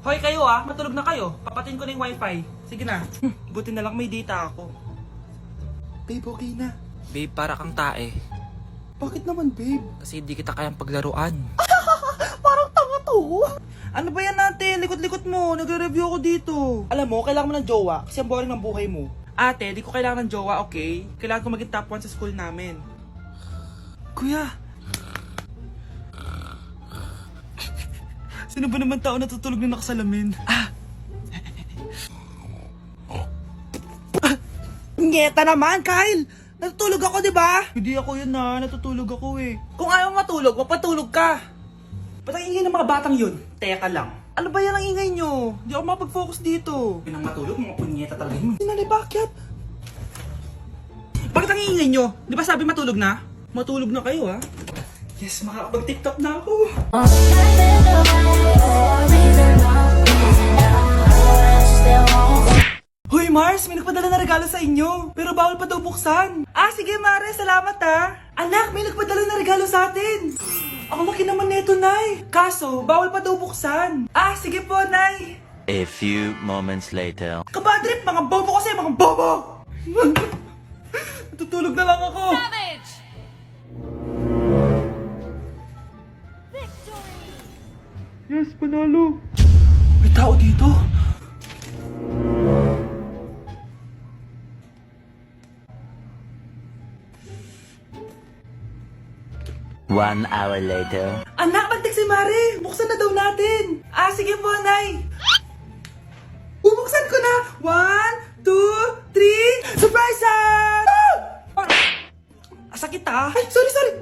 Hoy kayo matulog na kayo. Papatin ko na yung wifi. Sige na. Buti na lang may data ako. Babe, okay na. Babe, para kang tae. Bakit naman, babe? Kasi hindi kita kayang paglaruan. Parang tanga to. Ano ba yan natin? Likot-likot mo. Nagre-review ako dito. Alam mo, kailangan mo ng jowa kasi ang boring ng buhay mo. Ate, di ko kailangan ng jowa, okay? Kailangan ko maging top 1 sa school namin. Kuya! Sino ba naman tao natutulog na nakasalamin? Ngeta naman, Kyle! Natutulog ako, di ba? Hindi ako yun natutulog ako eh. Kung ayaw matulog, mapatulog ka. Ba't ang ingay ng mga batang yun? Teka lang. Ano ba yan ang ingay nyo? Hindi ako mapag-focus dito. Pinang matulog, mga punyeta talaga yun. Sinali, bakit? Bakit ang ingay nyo? Di ba sabi matulog na? Matulog na kayo Yes, makakapag-tiktok na ako. Hoy Mars, may nagpadala na regalo sa inyo. Pero bawal pa daw buksan. Sige Mare, salamat Anak, may nagpadala na regalo sa atin. Ang laki naman neto, Nay. Kaso, bawal pa daw buksan. Sige po, Nay. A few moments later. Kabadrip, mga bobo kasi, mga bobo! Tutulog na lang ako. Savage! Yes, panalo. May tao dito. One hour later. Anak, magtik si Mare. Buksan na daw natin. Sige po, Nay. Bubuksan ko na. 1, 2, 3. Surprise! Sakit Ay, sorry.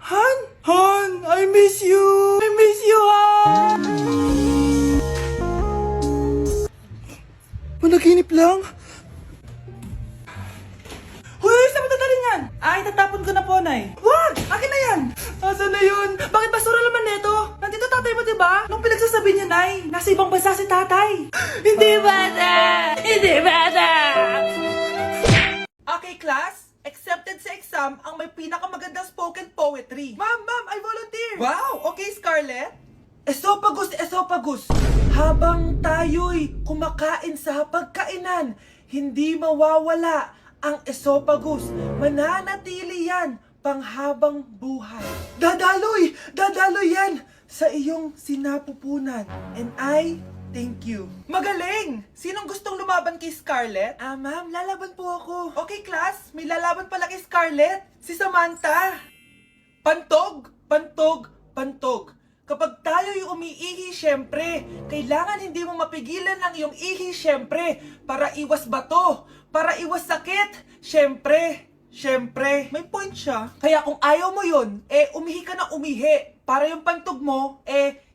Han, I miss you. I miss you, Han. Panaginip lang. Hoy, saan mo dadalhin yan? Itatapon ko na po, Nay. Wag! Akin na yan! Asan na yun? Bakit basura naman neto? Nandito tatay mo, diba? Nung pinagsasabi niya, Nay, nasa ibang bansa si tatay. Hindi bata! Hindi bata! Okay, class. Accepted sa exam ang may pinakamagandang spoken poetry. Ma'am, I volunteer! Wow! Okay, Scarlett. Esophagus. Habang tayo'y kumakain sa pagkainan, hindi mawawala ang esophagus. Mananatili yan panghabang buhay. Dadaloy yan sa iyong sinapupunan. And I thank you. Magaling! Sinong gustong lumaban kay Scarlett? Ma'am, lalaban po ako. Okay, class. May lalaban pala kay Scarlett. Si Samantha. Pantog. Kapag tayo'y umiihi, syempre, kailangan hindi mo mapigilan ang iyong ihi, syempre, para iwas bato, para iwas sakit, syempre, may point siya. Kaya kung ayaw mo yun, umihi ka na umihi, para yung pantog mo,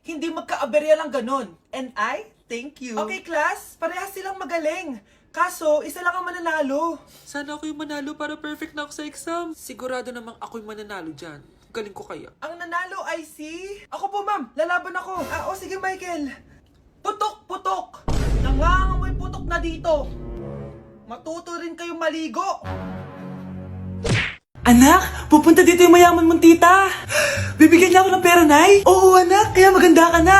hindi magka-aberya lang ganon. And I thank you. Okay, class, parehas silang magaling. Kaso, isa lang ang mananalo. Sana ako yung manalo para perfect na ako sa exam. Sigurado namang ako yung mananalo dyan. Galing ko kaya. Ang nanalo ay si... Ako po, ma'am. Lalaban ako. Sige, Michael. Putok. Nangangamoy putok na dito. Matuto rin kayong maligo. Anak, pupunta dito yung mayaman mong tita. Bibigyan niya ako ng pera, Nay. Oo, anak. Kaya maganda ka na,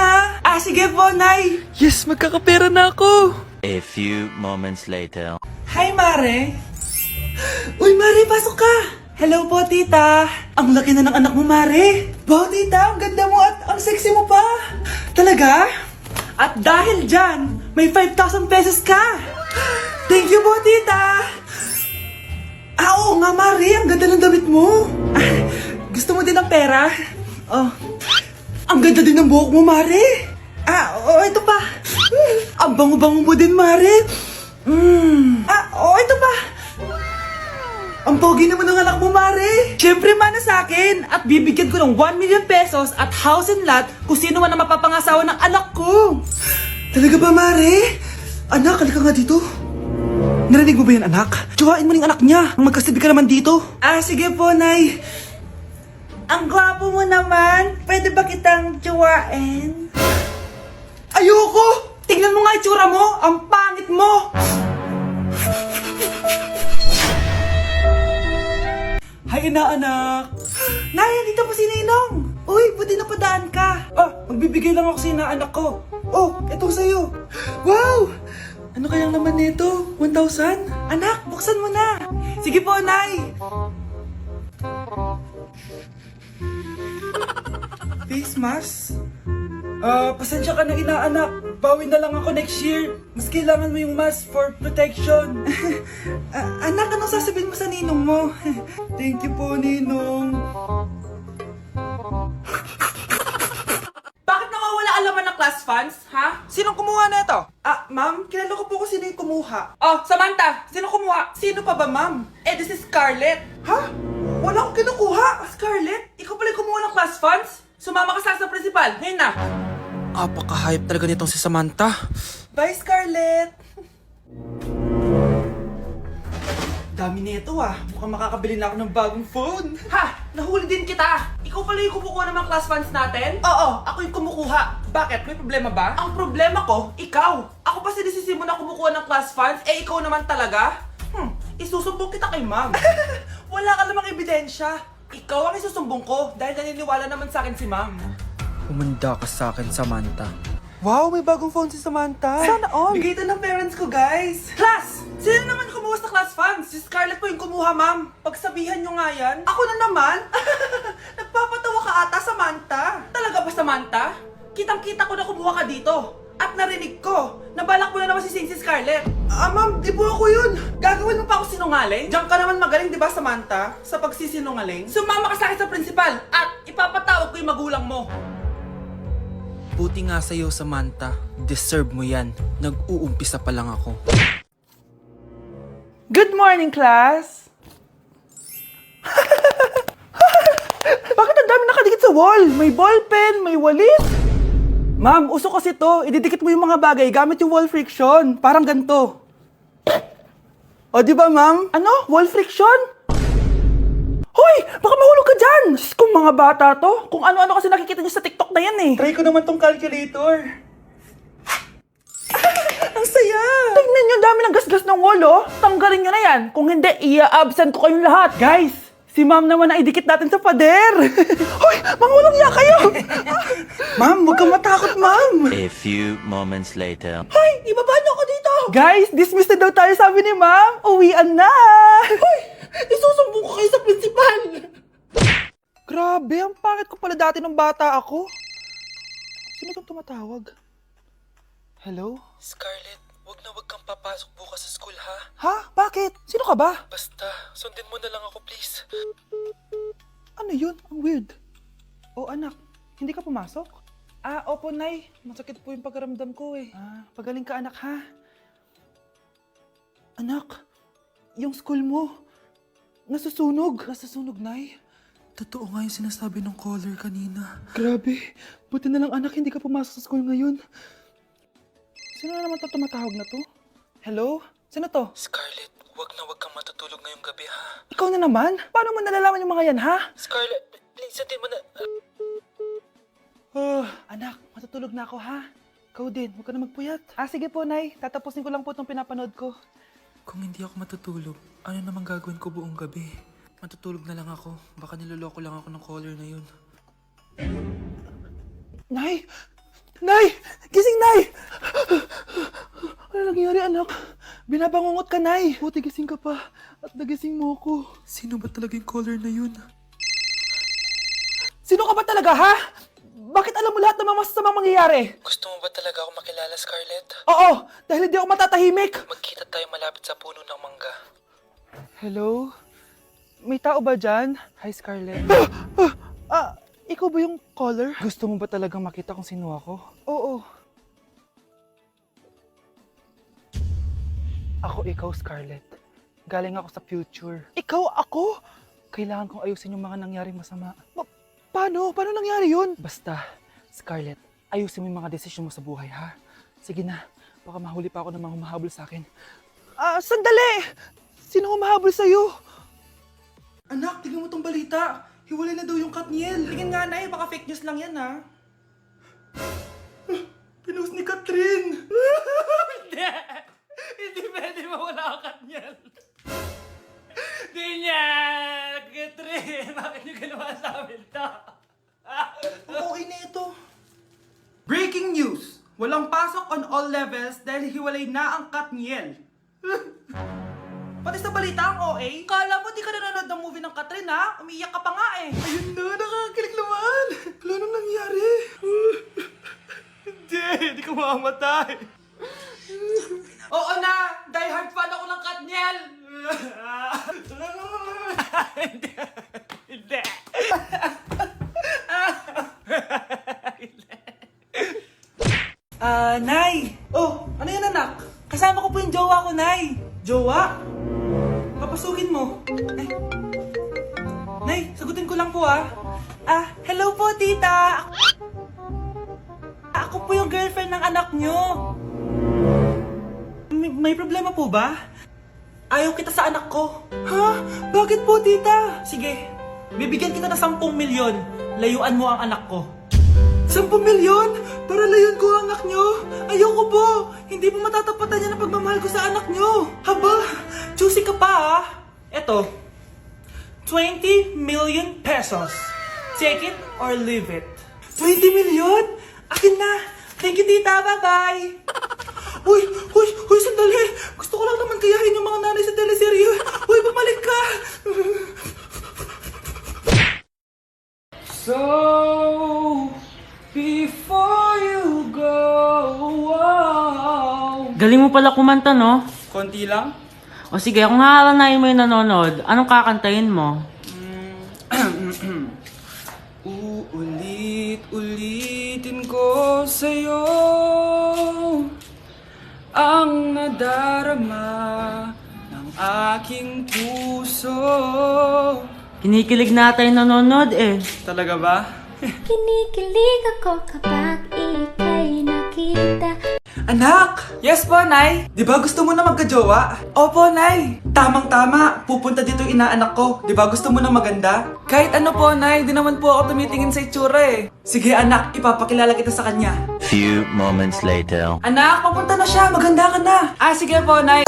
sige po, Nay. Yes, magkakapera na ako. A few moments later. Hi, Mare. Uy, Mare, pasok ka. Hello po, tita. Ang laki na ng anak mo, Mare. Wow, tita, ang ganda mo at ang sexy mo pa. Talaga? At dahil dyan, may 5,000 pesos ka. Thank you po, tita. Oo nga, Mare, ang ganda ng damit mo. Gusto mo din ng pera? Ang ganda din ng buhok mo, Mare. Ito pa. Ang bango-bango mo din, Mare. Ito pa. Ang pogi naman ng anak mo, Mare. Siyempre, mana sa akin. At bibigyan ko ng 1 million pesos at house and lot kung sino man ang mapapangasawa ng anak ko. Talaga ba, Mare? Anak, halika nga dito. Narinig mo ba yan, anak? Tsuhain mo ng anak niya. Ang magkasabi ka naman dito. Sige po, Nay. Ang gwapo mo naman. Pwede ba kitang tsuhain? Ayoko! Tingnan mo nga itsura mo. Ang pangit mo. Hi, inaanak. Nay, dito po si Ninong. Uy, buti napadaan ka. Magbibigay lang ako sa inaanak ko. Oh, eto sa'yo. Wow! Ano kayang laman nito? 1,000? Anak, buksan mo na. Sige po, Nay. Face mask? Pasensya ka na inaanak. Bawi na lang ako next year. Mas kailangan mo yung mask for protection. Anak, anong sasabihin mo sa ninong mo? Thank you po, ninong. Bakit nawawala ang laman ng class funds, ha? Sinong kumuha na ito? Ma'am, kilala ko po kung sino yung kumuha. Oh, Samantha, sino kumuha? Sino pa ba, ma'am? This is Scarlett. Ha? Wala akong kinukuha. Scarlett, ikaw pala yung kumuha ng class funds? Sumama ka sa principal, ngayon na. Apaka-hype talaga nitong si Samantha. Bye, Scarlett! Dami nito Mukhang makakabili na ako ng bagong phone. Ha! Nahuli din kita! Ikaw pala yung kumukuha ng mga class funds natin? Oo, ako yung kumukuha. Bakit? May problema ba? Ang problema ko, ikaw. Ako pa sinisisi mo na kumukuha ng class funds, ikaw naman talaga? Isusumbong kita kay ma'am. Wala ka namang ebidensya. Ikaw ang isusumbong ko dahil naniniwala naman sa akin si ma'am. Umanda ka sa akin, Samantha. Wow, may bagong phone si Samantha. Sana all. Bigay ito ng parents ko, guys. Class! Sino naman kumuha sa class funds? Si Scarlett po yung kumuha, ma'am. Pagsabihan nyo nga yan. Ako na naman? Nagpapatawa ka ata, Samantha. Talaga ba, Samantha? Kitang-kita ko na kumuha ka dito. At narinig ko, nabalak mo na naman si Scarlett. Ma'am, di po ako yun. Gagawin mo pa ako sinungaling? Diyan ka naman magaling, di ba, Samantha? Sa pagsisinungaling? Sumama ka sa akin sa principal at ipapatawag ko yung magulang mo. Buti nga sa'yo, Samantha. Deserve mo yan. Nag-uumpisa pa lang ako. Good morning, class! Bakit ang dami nakadikit sa wall? May ballpen, may walis. Ma'am, uso kasi to. Ididikit mo yung mga bagay gamit yung wall friction. Parang ganito. O, di ba, ma'am? Ano? Wall friction? Hoy! Baka mahulog ka dyan! Kung mga bata to, kung ano-ano kasi nakikita niyo sa TikTok na yan eh. Try ko naman tong calculator. Ang saya! Tingnan niyo, dami ng gasgas ng wall, oh. Tanggalin niyo na yan. Kung hindi, i-absent ko kayong lahat. Guys, si ma'am naman ang idikit natin sa pader. Hoy! Mangulong niya kayo! Ma'am, huwag kang matakot, ma'am. A few moments later. Hoy! Ibaba niyo ako dito! Guys, dismissed na daw tayo, sabi ni ma'am. Uwian na! Hoy! Isusumbong ko kayo sa principal! Grabe, ang pangit ko pala dati nung bata ako. Sino kang tumatawag? Hello? Scarlett, wag kang papasok bukas sa school, ha? Ha? Bakit? Sino ka ba? Basta, sundin mo na lang ako, please. Ano yun? Ang weird. Oh, anak, hindi ka pumasok? Opo, Nay. Masakit po yung pagkaramdam ko eh. Pagaling ka, anak, ha? Anak, yung school mo, nasusunog. Nasusunog, Nay? Totoo nga yung sinasabi ng caller kanina. Grabe. Buti na lang, anak, hindi ka pumasok sa school ngayon. Sino na naman tumatawag na to? Hello? Sino to? Scarlett, wag kang matutulog ngayong gabi, ha? Ikaw na naman? Paano mo nalalaman yung mga yan, ha? Scarlett, please, sundin mo na... Anak, matutulog na ako, ha? Ikaw din, huwag ka na magpuyat. Sige po, Nay. Tatapusin ko lang po itong pinapanood ko. Kung hindi ako matutulog, ano namang gagawin ko buong gabi? Matutulog na lang ako. Baka niloloko lang ako ng caller na yun. Nay! Nay! Gising, Nay! Ano nangyari, anak? Binabangungot ka, Nay. Buti gising ka pa. At nagising mo ako. Sino ba talaga yung caller na yun? Sino ka ba talaga, ha? Bakit alam mo lahat ng mga masasamang mangyayari? Gusto mo ba talaga ako makilala, Scarlett? Oo, dahil hindi ako matatahimik. Magkita tayo malapit sa puno ng mangga. Hello? May tao ba dyan? Hi, Scarlett. Ikaw ba yung caller? Gusto mo ba talagang makita kung sino ako? Oo. Ako ikaw, Scarlett. Galing ako sa future. Ikaw ako? Kailangan kong ayusin yung mga nangyaring masama. Paano? Paano nangyari yun? Basta, Scarlett, ayusin mo yung mga desisyon mo sa buhay, ha? Sige na, baka mahuli pa ako ng mga humahabol sa akin. Sandali! Sino humahabol sa'yo? Anak, tingnan mo tong balita. Hiwalay na daw yung Katniel. Tingin nga, Nay, baka fake news lang yan, ha? Pinost ni Catherine! Hindi! Hindi pwede mawala ang Katniel. Di niya! Catherine! Bakit niyo ginawa sa amin to? all levels dahil hiwalay na ang Katniel. Pati sa balita ang OA, kala mo di ka nanonood ng movie ng Katrin ha? Umiiyak ka pa nga eh. Ayun na, nakakakilig naman. Wala nang nangyari. Hindi ka mamamatay. Oo na, die hard fan ako ng Katniel. Hindi. Nay! Oh, ano yan anak? Kasama ko po yung jowa ko, Nay. Jowa? Papasukin mo. Ay. Nay, sagutin ko lang po hello po tita. Ako po yung girlfriend ng anak nyo. May problema po ba? Ayaw kita sa anak ko. Ha? Bakit po tita? Sige, bibigyan kita ng 10 milyon. Layuan mo ang anak ko. 10 milyon? Para layuan ko ang anak nyo? Ayoko po! Hindi po matatapatan niya ng pagmamahal ko sa anak nyo. Haba, juicy ka pa Eto, 20 million pesos. Take it or leave it. 20 million? Akin na. Thank you, tita. Bye-bye. Uy, sandali. Gusto ko lang naman kayahin yung mga nanay sa teleserye. Uy, bumalik ka. So, before you go, Galing mo pala kumanta, no? konti lang. O sige, kung haalanayin mo yung nanonood, anong kakantahin mo? Uulit-ulitin ko sa'yo ang nadarama ng aking puso. Kinikilig na tayo nanonood eh. Talaga ba? Kinikilig ako kapag ika'y nakita. Anak! Yes po, Nay! Di ba gusto mo na magka-jowa? Opo, Nay! Tamang-tama! Pupunta dito yung inaanak ko. Di ba gusto mo na maganda? Kahit ano po, Nay. Di naman po ako tumitingin sa itsura eh. Sige, anak. Ipapakilala kita sa kanya. Few moments later. Anak, papunta na siya. Maganda ka na. Sige po, Nay.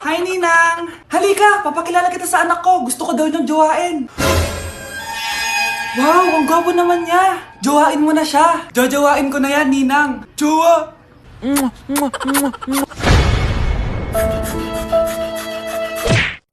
Hi, Ninang! Halika! Papakilala kita sa anak ko. Gusto ko daw niyang jowain. Wow! Ang gwapo naman niya! Jowain mo na siya! Jojowain ko na yan, Ninang! Jowa!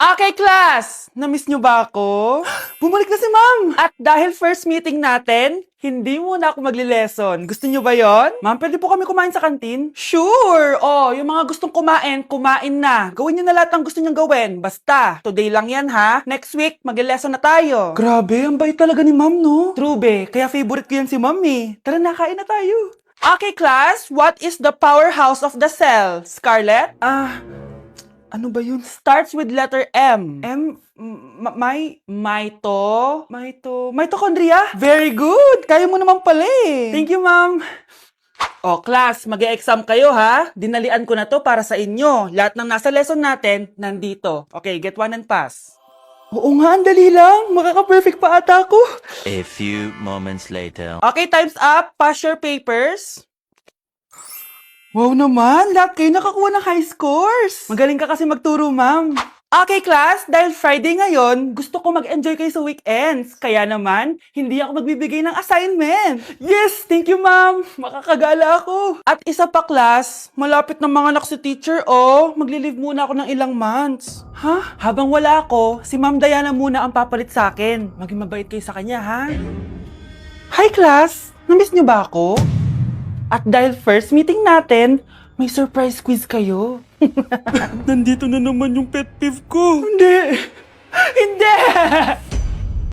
Okay, class! Namiss niyo ba ako? Bumalik na si Ma'am! At dahil first meeting natin, hindi muna ako magli-lesson. Gusto niyo ba yon? Ma'am, pwede po kami kumain sa kantin? Sure! Oh, yung mga gustong kumain, kumain na. Gawin niyo na lahat ng gusto niyong gawin. Basta, today lang yan ha. Next week, magli-lesson na tayo. Grabe, ang bait talaga ni Ma'am, no? True, be. Kaya favorite ko yan si Ma'am eh. Tara na, kain na tayo. Okay, class. What is the powerhouse of the cell? Scarlett? Ano ba yun? Starts with letter M. Mitochondria? Very good! Kaya mo naman pala eh. Thank you, ma'am. Class, mag-e-exam kayo ha. Dinalian ko na to para sa inyo. Lahat ng nasa lesson natin, nandito. Okay, get one and pass. Oo nga, ang dali lang. Makaka-perfect pa ata ako. A few moments later. Okay, time's up. Pass your papers. Wow naman, lahat kayo nakakuha ng high scores. Magaling ka kasi magturo, ma'am. Okay, class, dahil Friday ngayon, gusto ko mag-enjoy kayo sa weekends. Kaya naman, hindi ako magbibigay ng assignment. Yes, thank you, ma'am. Makakagala ako. At isa pa, class, malapit na mga anak si teacher, magli-leave muna ako ng ilang months. Ha? Habang wala ako, si Ma'am Diana muna ang papalit sa akin. Maging mabait kayo sa kanya, ha? Hi, class. Namiss niyo ba ako? At dahil first meeting natin, may surprise quiz kayo. Nandito na naman yung pet peeve ko. Hindi!